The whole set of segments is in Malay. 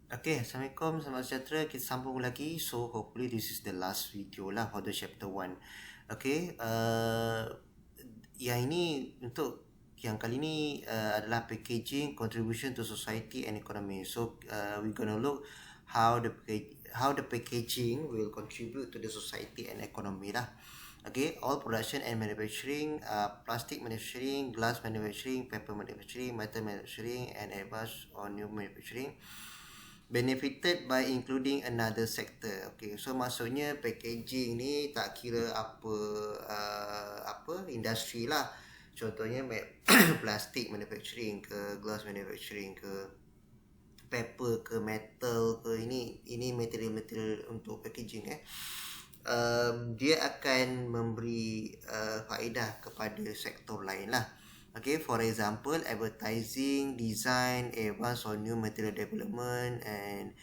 Okay, Assalamualaikum, selamat sejahtera. Kita sambung lagi. So, hopefully this is the last video lah for the chapter 1. Okay, yang ini untuk yang kali ni adalah packaging contribution to society and economy. So, we're gonna look how the packaging will contribute to the society and economy lah. Okay, all production and manufacturing, plastic manufacturing, glass manufacturing, paper manufacturing, metal manufacturing, and advanced or new manufacturing benefited by including another sector. Okay, so maksudnya packaging ni tak kira apa industri lah. Contohnya plastic manufacturing ke, glass manufacturing ke, paper ke, metal ke, ini material-material untuk packaging dia akan memberi faedah kepada sektor lain lah. Okay, for example, advertising, design, advanced or new material development, and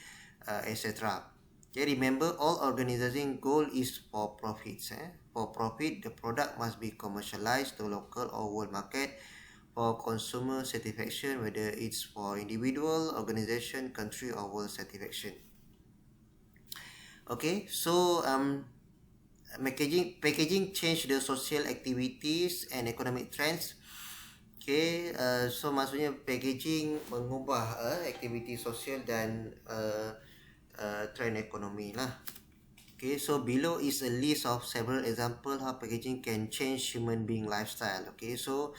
etc. Okay, remember, all organization goal is for profits. For profit, the product must be commercialized to local or world market. For consumer satisfaction, whether it's for individual, organization, country, or world satisfaction. Okay, so packaging change the social activities and economic trends. Okay, so maksudnya packaging mengubah aktiviti sosial dan trend ekonomi lah. Okay, so below is a list of several example how packaging can change human being lifestyle. Okay, so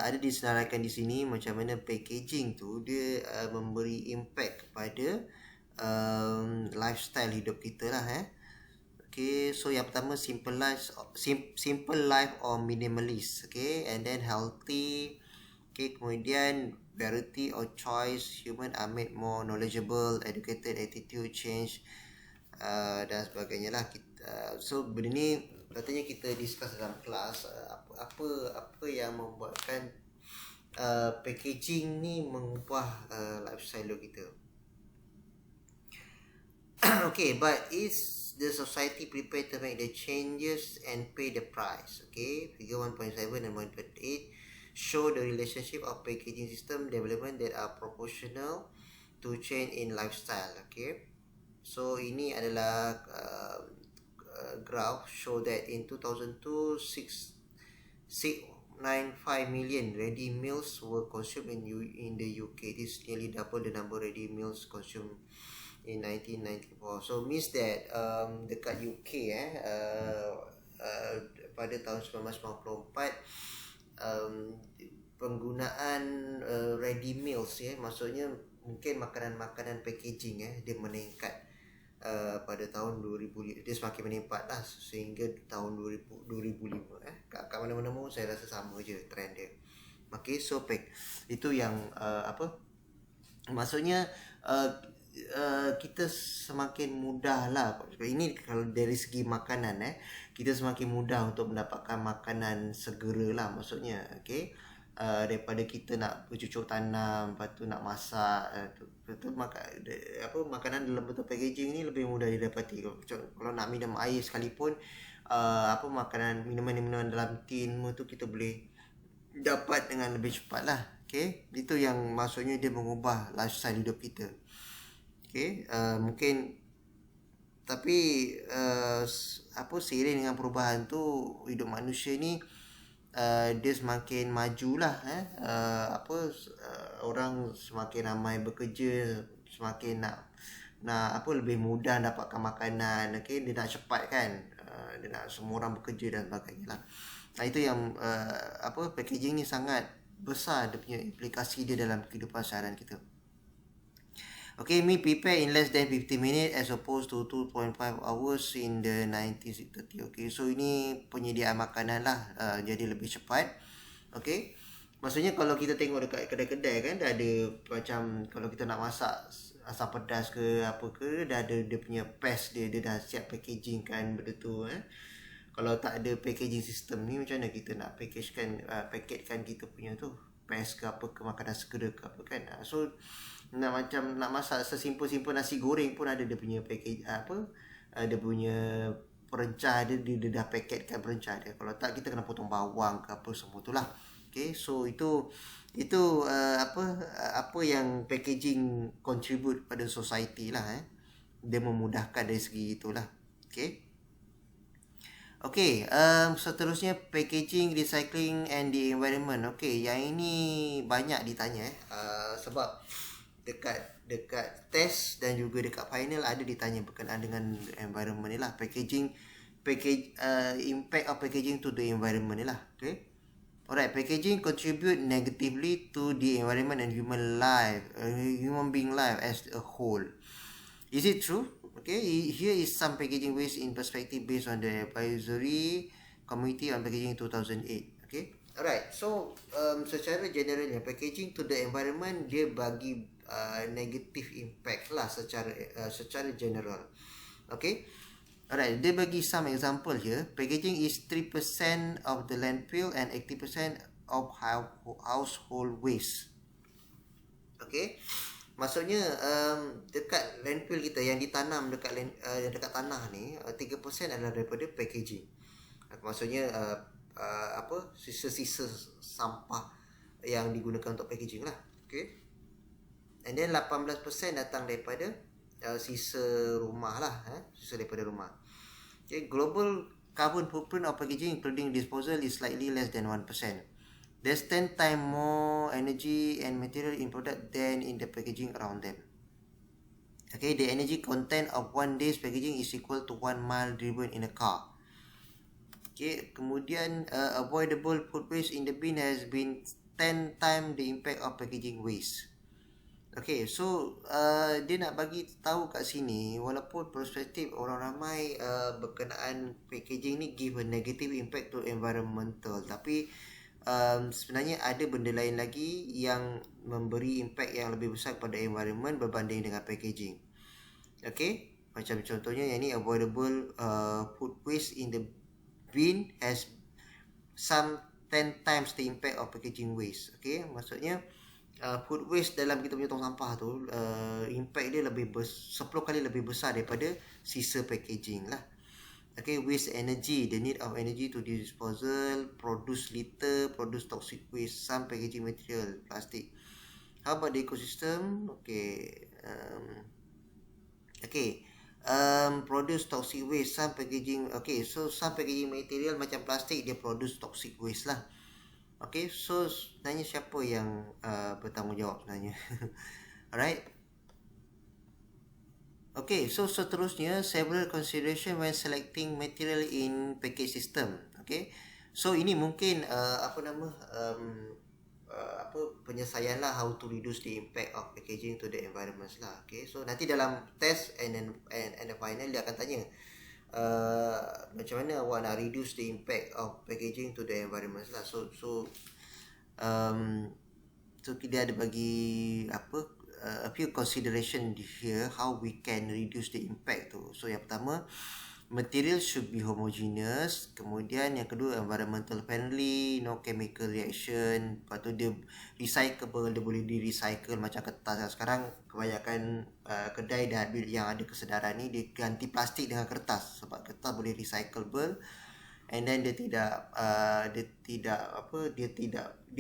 ada disenaraikan di sini macam mana packaging tu dia memberi impact kepada lifestyle hidup kita lah. Okay, so yang pertama simple life or minimalist. Okay, and then healthy. Okay, kemudian variety or choice, human are made more knowledgeable, educated, attitude change, dan sebagainya lah. So benda ni katanya kita discuss dalam kelas, apa yang membuatkan packaging ni mengubah lifestyle kita. Okay, but is the society prepared to make the changes and pay the price? Okay, figure 1.7 and 1.8 show the relationship of packaging system development that are proportional to change in lifestyle. Okay, so ini adalah graph show that in 2002 695 million ready meals were consumed in the UK. This nearly double the number of ready meals consumed in 1994. So means that dekat UK pada tahun 1994 penggunaan ready meals maksudnya mungkin makanan-makanan packaging dia meningkat pada tahun 2000. Dia semakin meningkat lah sehingga tahun 2005 kat mana-mana pun saya rasa sama je trend dia. Okay, so itu yang maksudnya kita semakin mudah lah. Ini kalau dari segi makanan kita semakin mudah untuk mendapatkan makanan segera lah maksudnya. Okay, daripada kita nak bercucuk tanam, lepas tu nak masak, betul makanan dalam bentuk packaging ni lebih mudah didapati. Kalau nak minum air sekalipun, makanan minuman dalam tin tu kita boleh dapat dengan lebih cepat lah. Okay, itu yang maksudnya dia mengubah lifestyle hidup kita. Okay, mungkin tapi seiring dengan perubahan tu hidup manusia ni dia semakin majulah orang semakin ramai bekerja, semakin nak lebih mudah dapatkan makanan. Okay, dia nak cepat kan, dia nak semua orang bekerja dan sebagainya lah. Itu yang packaging ni sangat besar dia punya implikasi dia dalam kehidupan seharian kita. Okay, meal prepare in less than 50 minutes as opposed to 2.5 hours in the 1930. Okay, so ini penyediaan makanan lah, jadi lebih cepat. Okay, maksudnya kalau kita tengok dekat kedai-kedai kan, dah ada macam kalau kita nak masak asam pedas ke apa ke, dah ada dia punya paste dia dah siap packaging kan benda tu. Kalau tak ada packaging system ni, macam mana kita nak paketkan kita punya tu paste ke apa ke, makanan segera ke apa kan. So nak masak sesimpel-simpel nasi goreng pun ada dia punya package dia punya perencah dia dah paketkan perencah dia. Kalau tak kita kena potong bawang ke apa semua tu lah. Okay, so itu apa yang packaging contribute pada society lah. Dia memudahkan dari segi itulah. Okay. Okay, seterusnya packaging, recycling and the environment. Okay, yang ini banyak ditanya sebab dekat test dan juga dekat final ada ditanya berkenaan dengan environment ni lah. Impact of packaging to the environment ni lah. Okay. Alright, packaging contribute negatively to the environment and human being life as a whole. Is it true? Okay, here is some packaging waste in perspective based on the advisory committee on packaging 2008. Okay, alright. So secara generalnya packaging to the environment dia bagi negative impact lah secara general. Okay. Alright, dia bagi some example here. Packaging is 3% of the landfill and 80% of household waste. Okay. Maksudnya dekat landfill kita yang ditanam dekat tanah ni 3% adalah daripada packaging. Maksudnya sisa-sisa sampah yang digunakan untuk packaging lah. Okay. And then 18% datang daripada sisa rumah lah, sisa daripada rumah. Okay, global carbon footprint of packaging including disposal is slightly less than 1%. There's 10 times more energy and material in product than in the packaging around them. Okay, the energy content of one day's packaging is equal to 1 mile driven in a car. Okay, kemudian avoidable food waste in the bin has been 10 times the impact of packaging waste. Okay, so dia nak bagi tahu kat sini walaupun perspektif orang ramai berkenaan packaging ni give a negative impact to environmental, tapi sebenarnya ada benda lain lagi yang memberi impact yang lebih besar kepada environment berbanding dengan packaging. Okay, macam contohnya yang ni avoidable food waste in the bin has some 10 times the impact of packaging waste. Okay, maksudnya food waste dalam kita punya tong sampah tu impact dia 10 kali lebih besar daripada sisa packaging lah. Okay, waste energy, the need of energy to disposal, produce litter, produce toxic waste, some packaging material, plastic. How about the ecosystem? Okay, produce toxic waste, some packaging. Okay, so some packaging material macam plastik dia produce toxic waste lah. Okay, so sebenarnya siapa yang bertanggungjawab sebenarnya? Alright. Okay, so seterusnya several consideration when selecting material in package system. Okay, so ini mungkin penyelesaian lah how to reduce the impact of packaging to the environment lah. Okay, so nanti dalam test and the final dia akan tanya macam mana awak nak reduce the impact of packaging to the environment lah. So dia ada bagi a few consideration here how we can reduce the impact tu. So yang pertama, material should be homogeneous. Kemudian yang kedua, environmental friendly, no chemical reaction. Lepas tu dia recyclable, dia boleh di recycle macam kertas. Sekarang kebanyakan kedai yang ada kesedaran ni dia ganti plastik dengan kertas sebab kertas boleh recyclable, and then dia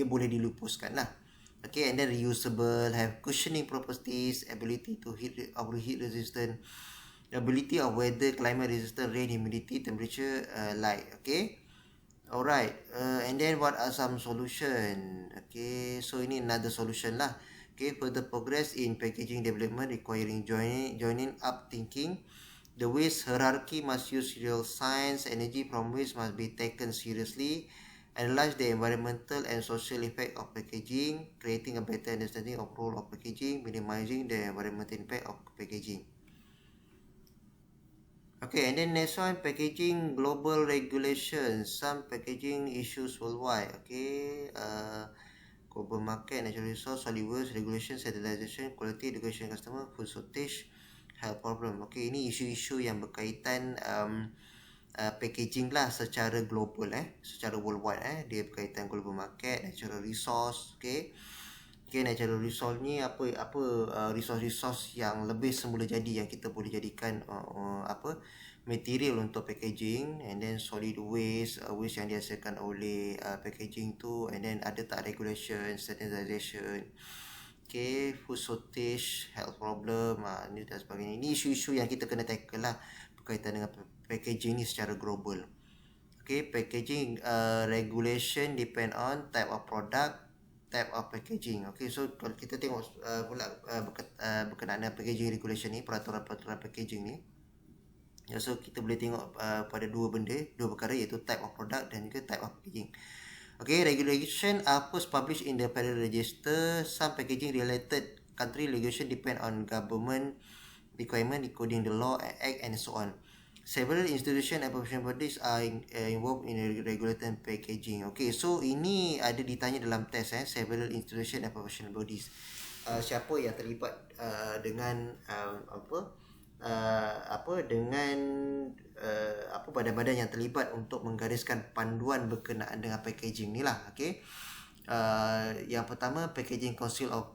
boleh dilupuskan lah. Okay, and then reusable, have cushioning properties, ability to heat resistant, ability of weather, climate resistant, rain, humidity, temperature, light. Okay, alright. And then what are some solution? Okay, so ini another solution lah. Okay, further progress in packaging development requiring joining up thinking. The waste hierarchy must use real science. Energy from waste must be taken seriously. Analyze the environmental and social effect of packaging, creating a better understanding of role of packaging, minimizing the environmental impact of packaging. Okay, and then next one, packaging global regulations, some packaging issues worldwide. Okay, global market, natural resource, solid waste, regulation, standardization, quality, education customer, food shortage, health problem. Okay, ini isu-isu yang berkaitan packaging lah secara global, secara worldwide. Dia berkaitan global market, natural resource. Okay, Okay, natural resource ni apa resource yang lebih semula jadi yang kita boleh jadikan material untuk packaging, and then solid waste, waste yang dihasilkan oleh packaging tu, and then ada tak regulation, standardization, okay, food shortage, health problem, ni dan sebagainya. Ini isu-isu yang kita kena tackle lah berkaitan dengan packaging ni secara global. Okay, packaging regulation depend on type of product, type of packaging. Okay, so kalau kita tengok pula berkenaan dengan packaging regulation ni, peraturan-peraturan packaging ni, so kita boleh tengok pada dua perkara, iaitu type of product dan juga type of packaging. Okay, regulation are first published in the Federal Register. Some packaging related country regulation depend on government requirement according the law, act and so on. Several institutions and professional bodies are involved in regulating packaging. Okay, so ini ada ditanya dalam test several institutions and professional bodies. Siapa yang terlibat dengan badan-badan yang terlibat untuk menggariskan panduan berkenaan dengan packaging ni lah. Okay. Yang pertama, Packaging Council of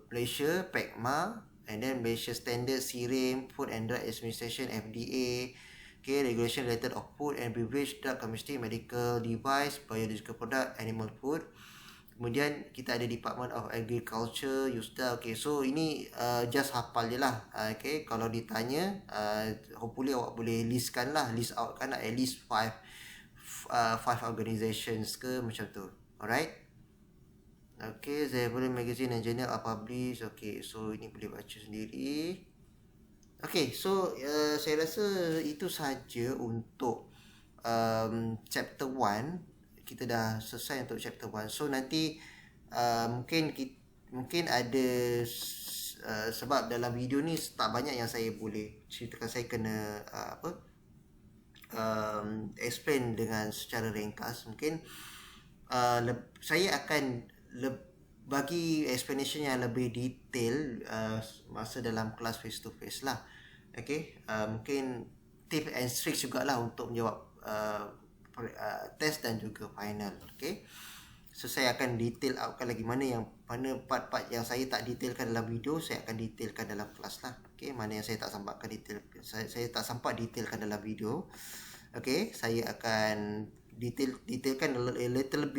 Malaysia, PACMA, and then Malaysia Standard, SIRIM, Food and Drug Administration, FDA, okay, regulation related of food and beverage, drug chemistry, medical device, biological product, animal food. Kemudian kita ada Department of Agriculture, USDA. Okay, so ini just hafal je lah. Okay, kalau ditanya, hopefully awak boleh list out kan at least 5 organizations ke macam tu. Alright. Okay, several magazine and journal are published. Okay, so ini boleh baca sendiri. Okay, so saya rasa itu sahaja untuk chapter 1. Kita dah selesai untuk chapter 1. So nanti mungkin ada sebab dalam video ni tak banyak yang saya boleh ceritakan. Saya kena explain dengan secara ringkas. Mungkin saya akan bagi explanation yang lebih detail masa dalam kelas face to face lah. Okay, mungkin tips and tricks jugalah untuk menjawab test dan juga final. Okay, so saya akan detail outkan lagi mana part-part yang saya tak detailkan dalam video, saya akan detailkan dalam kelas lah. Okay, mana yang saya tak sempat detailkan dalam video. Okay, saya akan detailkan little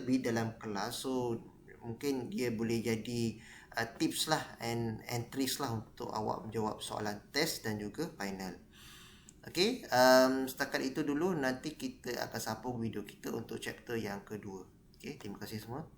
bit dalam kelas. So mungkin dia boleh jadi tips lah and tricks lah untuk awak menjawab soalan test dan juga final. Okay, setakat itu dulu. Nanti kita akan sambung video kita untuk chapter yang kedua. Okay, terima kasih semua.